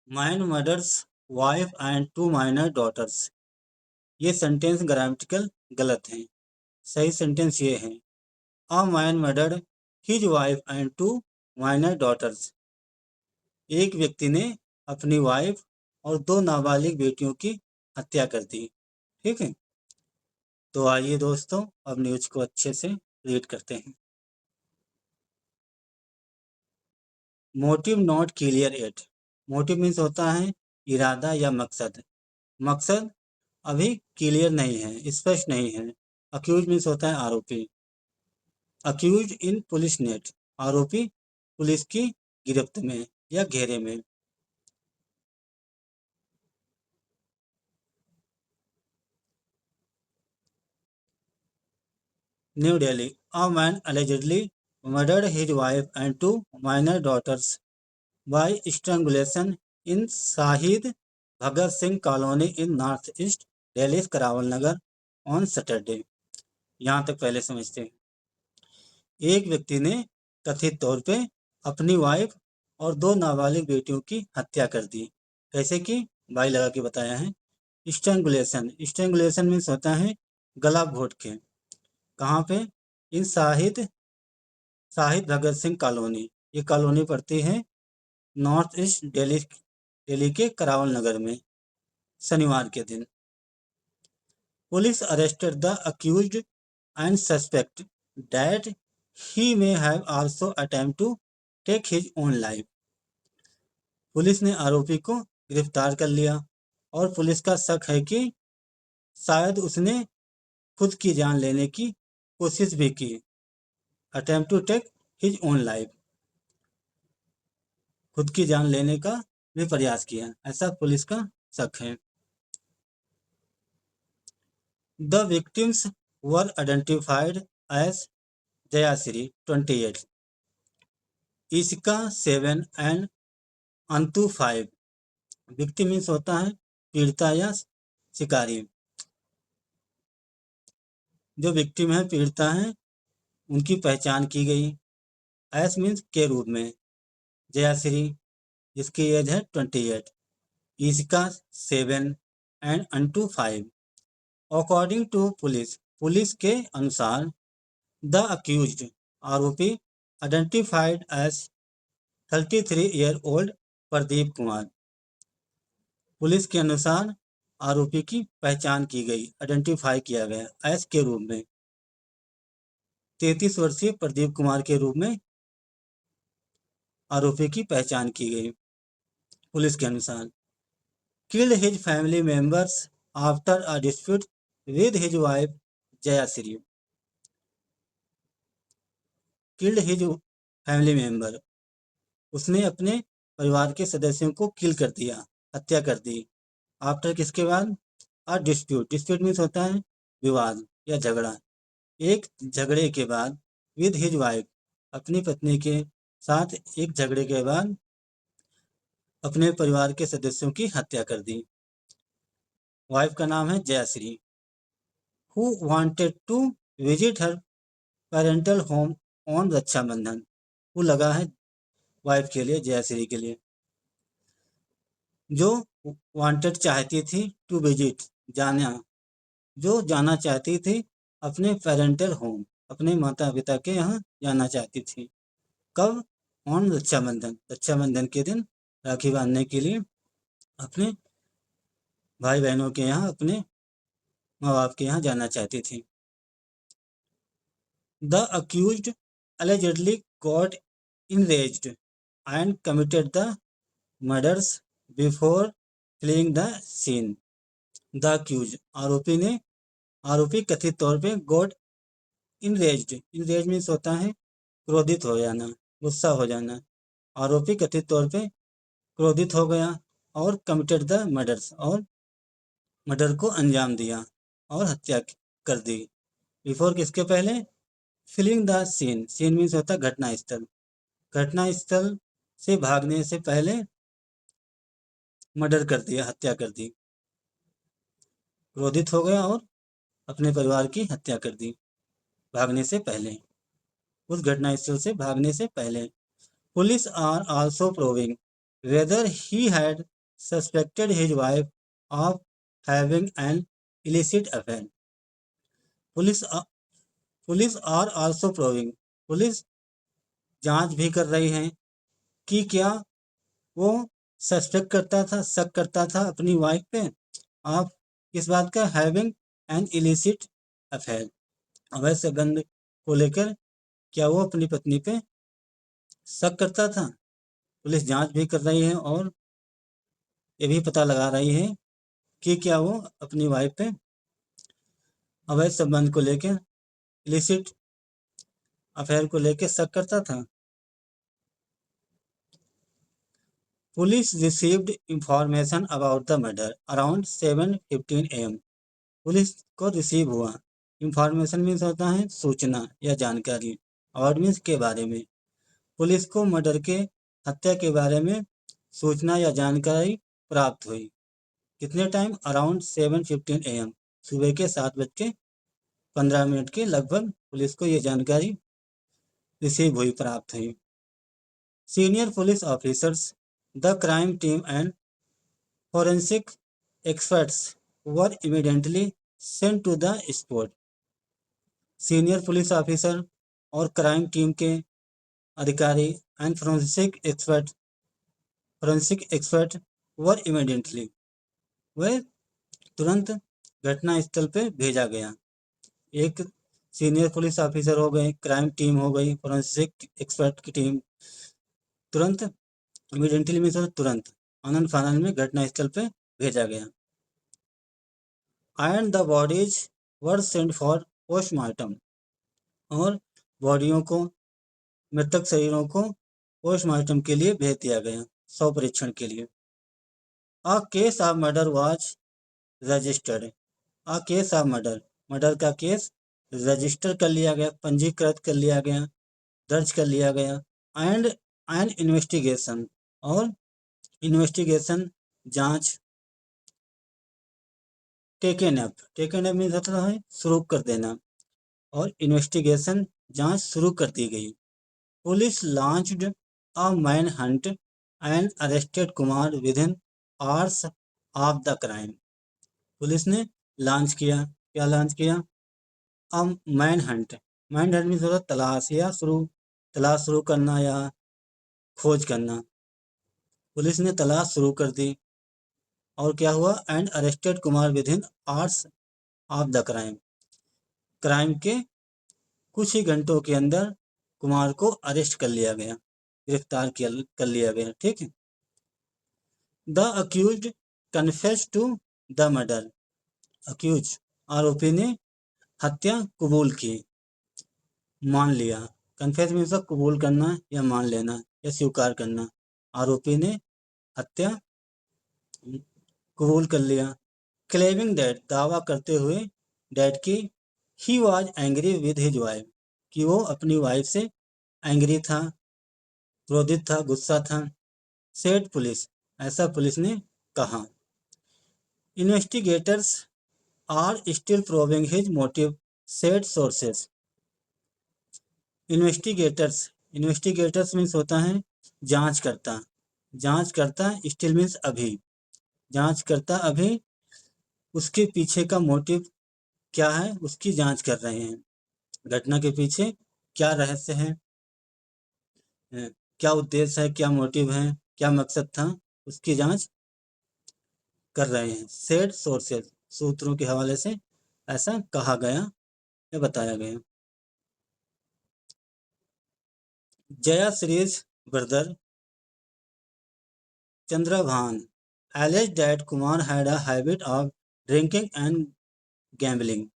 Man murders wife and two minor daughters. ये sentence grammatical गलत हैं। सही सेंटेंस ये है, a man murdered his wife and two minor daughters. एक व्यक्ति ने अपनी वाइफ और दो नाबालिग बेटियों की हत्या कर दी। ठीक है, तो आइए दोस्तों अब न्यूज को अच्छे से रीड करते हैं। Motive not clear eight. Motive means होता है इरादा या मकसद। मकसद अभी क्लियर नहीं है, स्पष्ट नहीं है। अक्यूज मीन्स होता है आरोपी। अक्यूज इन पुलिस नेट, आरोपी पुलिस की गिरफ्त में या घेरे में। New Delhi, a man allegedly murdered his wife and two minor daughters by strangulation in Shahid Bhagat Singh Colony in North East Delhi's Karawal Nagar on Saturday। यहाँ तक पहले समझते हैं। एक व्यक्ति ने कथित तौर पे अपनी वाइफ और दो नाबालिग बेटियों की हत्या कर दी। कैसे की? बाई लगा के बताया है। स्ट्रैंगुलेशन, स्ट्रैंगुलेशन मीन्स होता है गला घोट के। कहाँ पे? इन शाहिद भगत सिंह कॉलोनी। ये कॉलोनी पड़ती है नॉर्थ ईस्ट दिल्ली के करावल नगर में, शनिवार के दिन। Police arrested the accused and suspect that he may have also attempt to take his own life। Police ने आरोपी को गिरफ्तार कर लिया और पुलिस का शक है कि शायद उसने खुद की जान लेने की कोशिश भी की। Attempt to take his own life, खुद की जान लेने का भी प्रयास किया, ऐसा पुलिस का शक है। The victims were identified as Jayashree 28, Ishika 7 and Antu 5। Victim means होता है पीड़िता या शिकारी। जो विक्टिम है, पीड़िता है, उनकी पहचान की गई एस मीन्स के रूप में। जयाश्री जिसकी एज है 28, Ishika 7 and Antu 5। According to police, police के अनुसार द अक्यूज्ड, आरोपी, identified as 33 year old Pradeep Kumar. Police के अनुसार आरोपी की पहचान की गई, आइडेंटिफाई किया गया एस के रूप में। 33 वर्षीय प्रदीप कुमार के रूप में आरोपी की पहचान की गई पुलिस के अनुसार। Killed his family members after a dispute with his wife Jayashree. Killed his family member, उसने अपने परिवार के सदस्यों को किल कर दिया, हत्या कर दी। आफ्टर किसके बाद? अ डिस्प्यूट, डिस्प्यूट मीन्स होता है विवाद या झगड़ा। एक झगड़े के बाद, विद हिज वाइफ, अपनी पत्नी के साथ एक झगड़े के बाद अपने परिवार के सदस्यों की हत्या कर दी। वाइफ का नाम है Jayashree. Who wanted to visit her parental home on Rakshabandhan. वो लगा है वाइफ के लिए, जयाश्री के लिए, जो वांटेड चाहती थी, टू विजिट जाना, जो जाना चाहती थी अपने पेरेंटल होम, अपने माता पिता के यहाँ जाना चाहती थी। कब? ऑन रक्षाबंधन, रक्षाबंधन के दिन राखी बांधने के लिए अपने भाई बहनों के यहाँ, अपने माँ बाप के यहाँ जाना चाहती थी। The accused allegedly got enraged and committed the murders before fleeing the scene। The accused, आरोपी कथित तौर पे got enraged, enraged मीन्स होता है क्रोधित हो जाना, गुस्सा हो जाना। आरोपी कथित तौर पे क्रोधित हो गया और committed the murders, और मर्डर को अंजाम दिया और हत्या कर दी। बिफोर किसके पहले? Fleeing the scene, scene means होता है घटनास्थल, घटनास्थल से भागने से पहले मर्डर कर दिया, हत्या कर दी। क्रोधित हो गया और अपने परिवार की हत्या कर दी भागने से पहले, उस घटनास्थल से भागने से पहले। Police are also probing whether he had suspected his wife of having an illicit affair. Police police are also probing, police जांच भी कर रही है कि क्या वो सस्पेक्ट करता था, शक करता था अपनी वाइफ पे आप किस बात का, हैविंग एन इलिसिट अफेयर, अवैध संबंध को लेकर क्या वो अपनी पत्नी पे शक करता था। पुलिस जांच भी कर रही है और ये भी पता लगा रही है कि क्या वो अपनी वाइफ पे अवैध संबंध को लेकर, इलिसिट अफेयर को लेकर शक करता था। Police received information about the murder around 7:15 AM। Police को रिसीव हुआ, इंफॉर्मेशन मीन्स होता है सूचना या जानकारी, अबाउट मीन्स के बारे में। पुलिस को मर्डर के, हत्या के बारे में सूचना या जानकारी प्राप्त हुई। कितने टाइम, अराउंड 7:15 AM, सुबह के 7:15 के लगभग पुलिस को ये जानकारी रिसीव हुई, प्राप्त हुई। Senior police officers, the crime team and forensic experts were immediately sent to the spot. Senior police officer और क्राइम टीम के अधिकारी and forensic expert were immediately, वह तुरंत घटना स्थल पे भेजा गया। एक सीनियर पुलिस ऑफिसर हो गए, क्राइम टीम हो गई, फोरेंसिक एक्सपर्ट की टीम, तुरंत, इमीडिएटली मीन्स तुरंत, आनन फानन में घटना स्थल पे भेजा गया। And the bodies were sent for postmortem, और बॉडियों को, मृतक शरीरों को पोस्टमार्टम के लिए भेज दिया गया, शव परीक्षण के लिए। A case of murder was registered, a case of murder, murder का केस रजिस्टर कर लिया गया, पंजीकृत कर लिया गया, दर्ज कर लिया गया। एंड एन इन्वेस्टिगेशन, और इन्वेस्टिगेशन, जांच, टेकन अप मीन्स होता है शुरू कर देना, और इन्वेस्टिगेशन, जांच शुरू कर दी गई। Police launched a man Hunt and arrested Kumar within hours of the crime. Police ने लॉन्च किया, क्या लॉन्च किया, a man Hunt, man Hunt means होता है तलाश या तलाश शुरू करना या खोज करना। पुलिस ने तलाश शुरू कर दी, और क्या हुआ, and arrested Kumar within hours of the crime, crime के कुछ ही घंटों के अंदर कुमार को अरेस्ट कर लिया गया, गिरफ्तार कर लिया गया। ठीक है। The accused confess to the murder, accuse, आरोपी ने हत्या कबूल की, मान लिया। कन्फेस मीन्स कबूल करना या मान लेना या स्वीकार करना। आरोपी ने हत्या कबूल कर लिया। क्लेमिंग दैट, दावा करते हुए, डैट की, he was angry with his wife, कि वो अपनी वाइफ से एंग्री था, क्रोधित था, गुस्सा था। सेड पुलिस, ऐसा पुलिस ने कहा। Investigators are still proving his motive, said sources. Investigators means होता है जांच करता, स्टिल मीन्स अभी, जांच करता अभी, उसके पीछे का मोटिव क्या है, उसकी जांच कर रहे हैं। घटना के पीछे क्या रहस्य है, क्या उद्देश्य है, क्या मोटिव है, क्या मकसद था, उसकी जांच कर रहे हैं। सेड सोर्सेज, सूत्रों के हवाले से ऐसा कहा गया या बताया गया। Jayashree's brother Chandrabhan alleged that Kumar had a habit of drinking and gambling।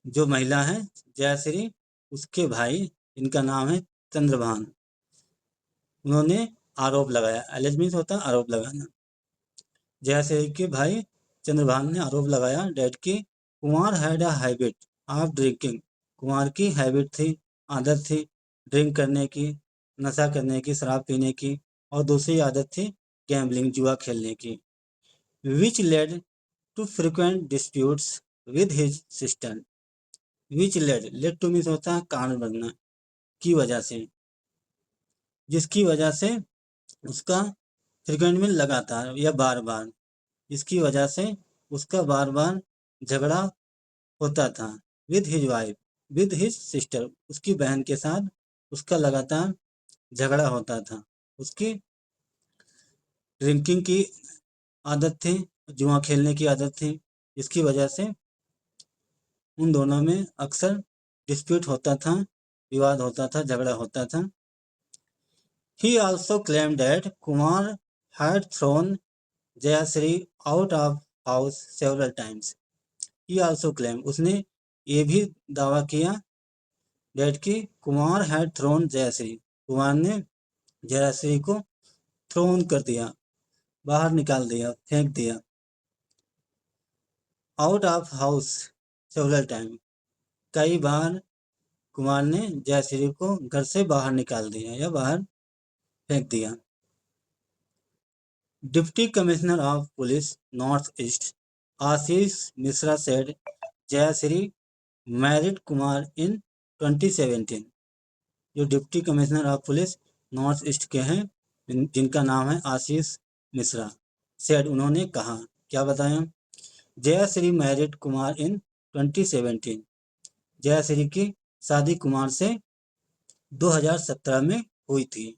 जो महिला है जयश्री, उसके भाई, इनका नाम है चंद्रभान, उन्होंने आरोप लगाया, एलेज मीन्स होता है आरोप लगाना। जयश्री के भाई चंद्रभान ने आरोप लगाया डेट की, Kumar had a habit of drinking, Kumar की हैबिट थी, आदत थी, ड्रिंक करने की, नशा करने की, शराब पीने की, और दूसरी आदत थी गैम्बलिंग, जुआ खेलने की। Which led to frequent disputes with his sister, which led to means होता है कारण बनना, की वजह से, जिसकी वजह से उसका फ्रिक्वेंट में लगातार या बार बार, इसकी वजह से उसका बार बार झगड़ा होता था। With his wife, with his sister, उसकी बहन के साथ उसका लगातार झगड़ा होता था। उसकी ड्रिंकिंग की आदत थी, जुआ खेलने की आदत थी, इसकी वजह से उन दोनों में अक्सर डिस्प्यूट होता था, विवाद होता था, झगड़ा होता था। He also claimed that Kumar had thrown Jayashree out of house several times. He also claimed, उसने ये भी दावा किया that कि Kumar had thrown Jayashree, Kumar ने जयश्री को थ्रोन कर दिया, बाहर निकाल दिया, फेंक दिया। Out of house several time, कई बार कुमार ने जयश्री को घर से बाहर निकाल दिया या बाहर फेंक दिया। Deputy commissioner of police north east Ashish Mishra said Jayashree married Kumar in 2017। जो deputy commissioner of police north east के हैं, जिनका नाम है आशीष मिश्रा, सेड, उन्होंने कहा, क्या बताया? जयश्री मैरिड कुमार इन 2017, जयश्री की शादी कुमार से 2017 में हुई थी।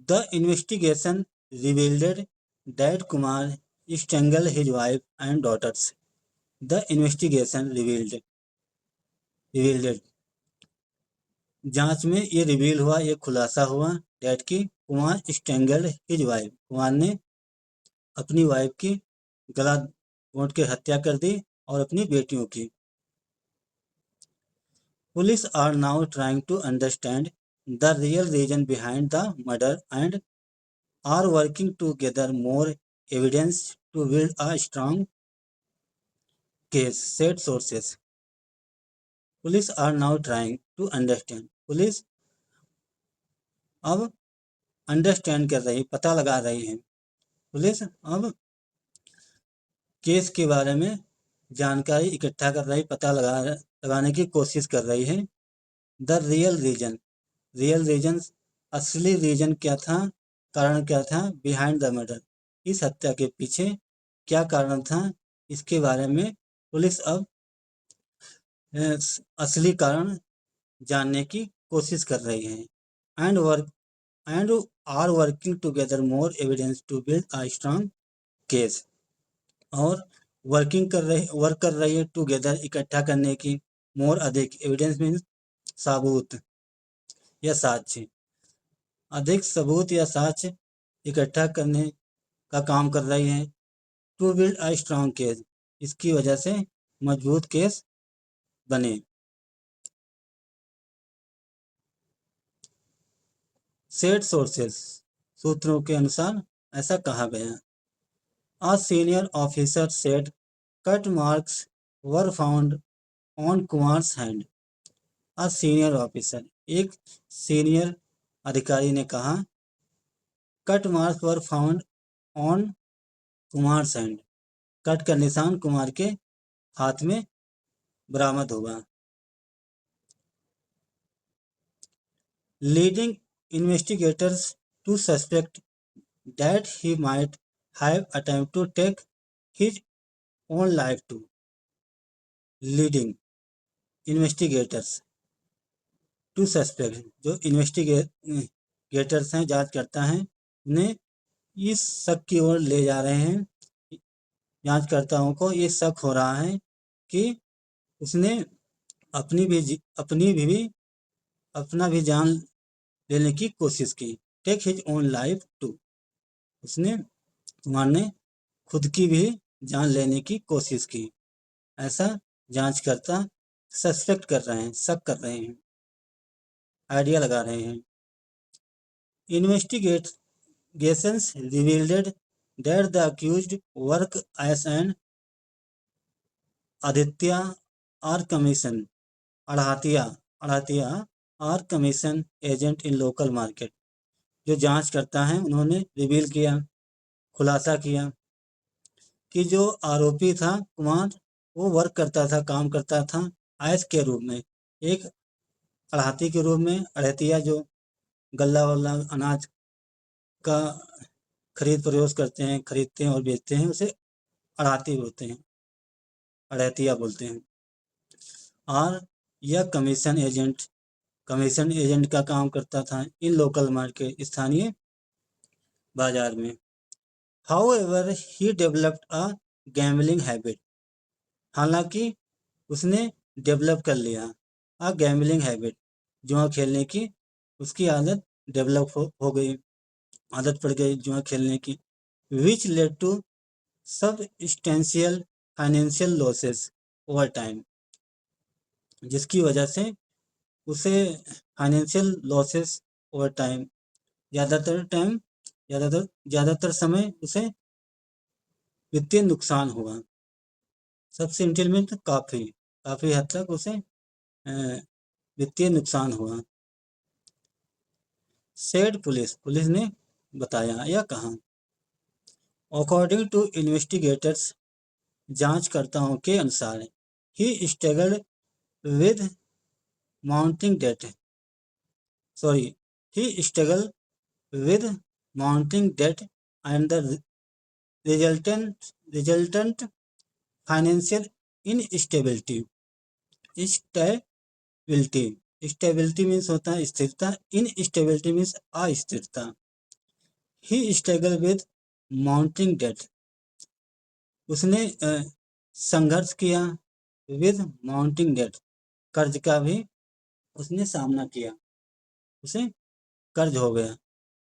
The investigation revealed that Kumar strangled his wife and daughters. The investigation revealed जांच में ये रिवील हुआ, ये खुलासा हुआ that कि Kumar strangled his wife, Kumar ने अपनी वाइफ की गला घोंट के हत्या कर दी और अपनी बेटियों की। Police are now trying to understand the real reason behind the murder and are working to gather more evidence to build a strong case, said sources. Police are now trying to understand. Police अब understand कर रही, पता लगा रही है। Police अब case के बारे में जानकारी इकट्ठा कर रही, पता लगाने की कोशिश कर रही है। द रियल रीजन, असली रीजन क्या था, कारण क्या था? बिहाइंड द मर्डर, इस हत्या के पीछे क्या कारण था, इसके बारे में पुलिस अब असली कारण जानने की कोशिश कर रही है। And are working together more evidence to build a strong case, और वर्क कर रही है टुगेदर, इकट्ठा करने की, मोर अधिक, एविडेंस मीन्स सबूत या साक्ष्य, अधिक सबूत या साक्ष्य इकट्ठा करने का काम कर रही है। To build a strong case, इसकी वजह से मजबूत केस बने। सेड सोर्सेस, सूत्रों के अनुसार ऐसा कहा गया। A senior officer said cut marks were found on Kumars hand. A senior officer, एक सीनियर अधिकारी ने कहा, cut marks were found on Kumars hand, cut का निशान कुमार के हाथ में बरामद हुआ। Leading investigators to suspect that he might have attempted to take his own life too. Leading investigators to suspect, जो इन्वेस्टिगेटर्स हैं, जांचकर्ता हैं, उन्हें इस शक की ओर ले जा रहे हैं, जांचकर्ताओं को ये शक हो रहा है कि उसने अपना भी जान लेने की कोशिश की। Take his own life to, उसने, कुमार ने खुद की भी जान लेने की कोशिश की, ऐसा जांचकर्ता सस्पेक्ट कर रहे हैं, शक कर रहे हैं, आइडिया लगा रहे हैं। Investigations revealed that the accused work as an आदित्य or commission arhatiya or commission agent in local market. जो जांच करता है, उन्होंने रिवील किया, खुलासा किया कि जो आरोपी था कुमार, वो वर्क करता था, काम करता था एज के रूप में, एक अड़ाती के रूप में, अड़तिया जो गल्ला वल्ला अनाज का खरीद प्रयोग करते हैं, खरीदते हैं और बेचते हैं, उसे अड़ाती बोलते हैं, अड़ैतिया बोलते हैं। और यह कमीशन एजेंट का काम करता था इन लोकल मार्केट, स्थानीय बाजार में। However he developed a gambling habit, हालांकि उसने डेवलप कर लिया अ गैम्बलिंग हैबिट, जुआ खेलने की उसकी आदत डेवलप हो गई, आदत पड़ गई जुआ खेलने की। Which led to substantial financial losses over time, जिसकी वजह से उसे फाइनेंशियल लॉसेस ओवर टाइम, ज़्यादातर समय उसे वित्तीय नुकसान हुआ। सबसेंटिलमेंट काफ़ी हद तक उसे वित्तीय नुकसान हुआ। सेड पुलिस ने बताया या कहा। अकॉर्डिंग टू इन्वेस्टिगेटर्स, जांचकर्ताओं के अनुसार, he struggled with mounting debt sorry he struggle with mounting debt and the resultant financial instability. Stability means होता है स्थिरता, instability means अस्थिरता। He struggled with mounting debt, उसने संघर्ष किया with mounting debt, कर्ज का भी उसने सामना किया, उसे कर्ज हो गया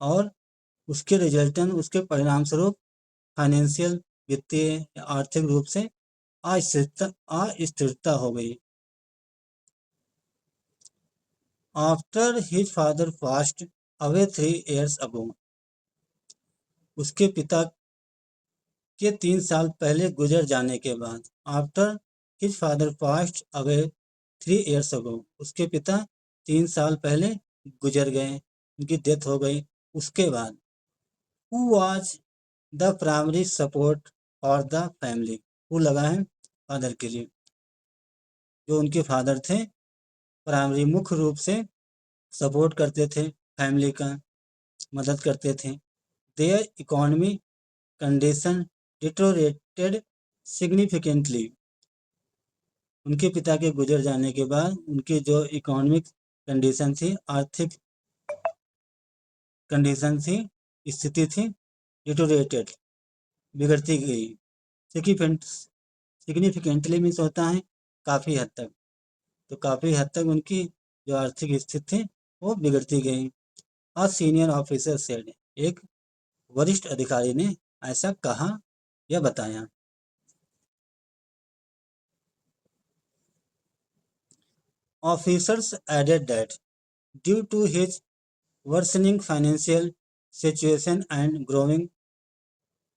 और उसके परिणाम स्वरूप फाइनेंशियल, वित्तीय या आर्थिक रूप से अस्थिरता हो गई। After his father passed away 3 years ago, उसके पिता के 3 साल पहले गुजर जाने के बाद, after his father passed away 3 years ago, उसके पिता 3 साल पहले गुजर गए, उनकी डेथ हो गई। उसके बाद who was the primary support for the family, who लगा है फादर के लिए, जो उनके फादर थे प्राइमरी मुख्य रूप से सपोर्ट करते थे फैमिली का, मदद करते थे। There economy condition deteriorated significantly, उनके पिता के गुजर जाने के बाद उनकी जो इकोनॉमिक कंडीशन थी, आर्थिक कंडीशन थी, स्थिति थी, डिटोरेटेड बिगड़ती गई। सिग्निफिकेंटली मीन्स होता है काफ़ी हद तक, तो काफ़ी हद तक उनकी जो आर्थिक स्थिति थी वो बिगड़ती गई। अ सीनियर ऑफिसर सेड, एक वरिष्ठ अधिकारी ने ऐसा कहा या बताया। Officers added that due to his worsening financial situation and growing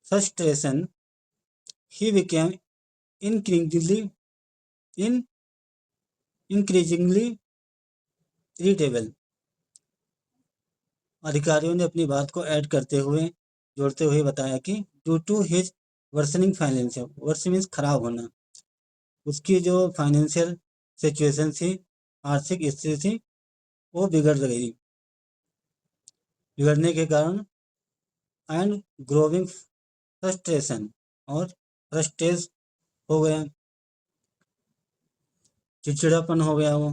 frustration, he became increasingly increasingly irritable. अधिकारियों ने अपनी बात को जोड़ते हुए बताया कि due to his worsening financial, worse means खराब होना, उसकी जो फाइनेंशियल सिचुएशन थी, आर्थिक स्थिति थी, वो बिगड़ने के कारण एंड ग्रोविंग फ्रस्ट्रेशन, और फ्रस्ट्रेस हो गया, चिड़चिड़ापन हो गया, वो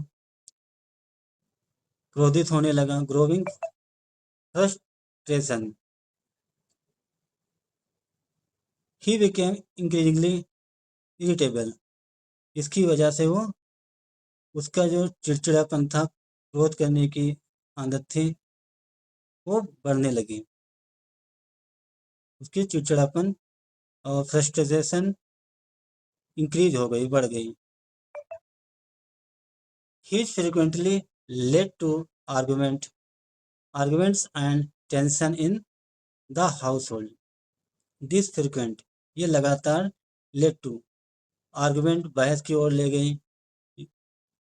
क्रोधित होने लगा। Growing frustration, he became increasingly irritable, इसकी वजह से वो उसका जो चिड़चिड़ापन था, क्रोध करने की आदत थी, वो बढ़ने लगी, उसकी चिड़चिड़ापन और फ्रस्ट्रेशन इंक्रीज हो गई, बढ़ गई। He frequently led to arguments and tension in the household. This frequent, ये लगातार, लेड टू आर्गुमेंट, बहस की ओर ले गई,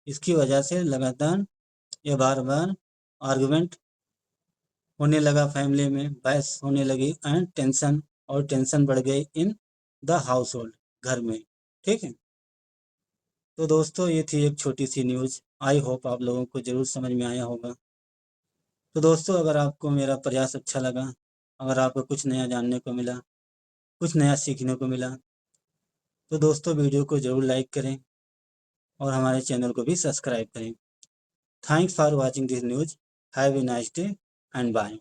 इसकी वजह से लगातार या बार बार आर्गुमेंट होने लगा, फैमिली में बहस होने लगी, एंड टेंशन बढ़ गई इन द हाउस होल्ड, घर में। ठीक है, तो दोस्तों ये थी एक छोटी सी न्यूज़। आई होप आप लोगों को ज़रूर समझ में आया होगा। तो दोस्तों, अगर आपको मेरा प्रयास अच्छा लगा, अगर आपको कुछ नया जानने को मिला, कुछ नया सीखने को मिला, तो दोस्तों वीडियो को ज़रूर लाइक करें और हमारे चैनल को भी सब्सक्राइब करें। Thanks for watching this news. Have a nice day and bye.